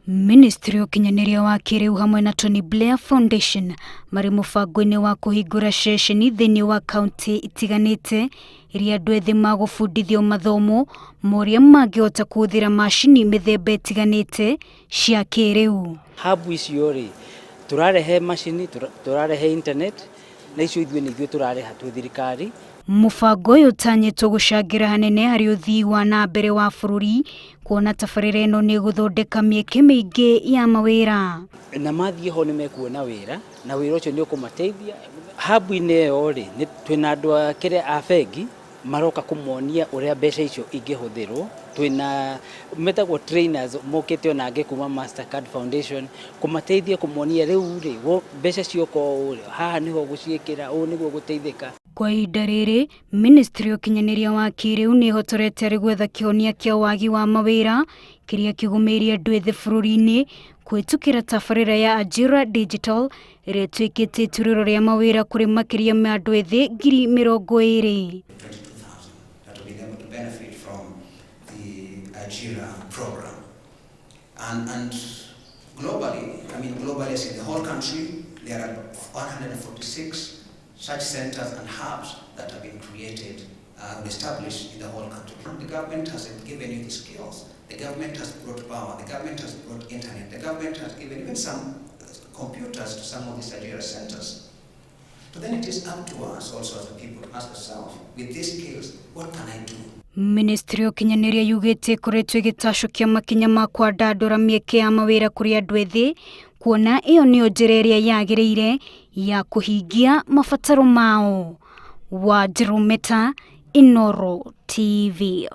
Ministry ukinyaniria wa kiriu hamwe na Tony Blair Foundation mari mubango-ini wa kuhingura ceceni thiini wa kaunti itiganite iria andu ethi magubundithio mathomo moria mangihota kuhuthira macini mithemba itiganite cia kiriu. Hub icio ri turarehe macini, turarehe internet na icio ithuĩ nĩithuĩ turareha tu thirikari. Mubango uyu utanyitwo gucangira hanene hari uthii wa na mbere wa bururi kuona tabarĩra ĩno nĩ guthondeka mieke mĩingĩ ya mawira na mathiĩ ho nĩmekuona wĩra na wĩra ũcio nĩ ũkũmateithia. Hub-inĩ ĩyo ri twĩna andũ a bengi maroka kũmonia ũrĩa mbeca icio ingĩhũthĩrwo. Twĩna metagwo trainers mokĩte ona angĩ kuma Mastercard Foundation kũmateithia kũmonia rĩu ri mbeca cioka ũũ haha nĩho gũciĩkĩra ũũ nĩguo gũteithĩka. Kwa ihinda rĩrĩ ministry ukinyaniria wa kiriu nĩ hotorete ari gwetha kĩhonia kĩa wagi wa mawira kĩrĩa kĩgũmĩire andũ ethĩ bũrũri-inĩ kuhitukira tabarĩra ya Ajira Digital ĩrĩa ĩtuĩkĩte iturĩro rĩa mawira kũrĩ makĩria ma andũ ethĩ 20,000. Ajira program and globally, globally as in the whole country, there are 146 such centers and hubs that have been created and established in the whole country. The government hasn't given you the skills. The government has brought power. The government has brought internet. The government has given even some computers to some of these Ajira centers. But then it is up to us also as a people to ask ourselves, with these skills, what can I do? Ministry ukinyaniria yugite kuretwe gitacokia makinya ma kwandadura mieke ya mawira kuri andu ethi kuona iyo niyo njira iria yagiriire ya kuhingia mabataro mao. Wanjiru Meta, Inooro TV.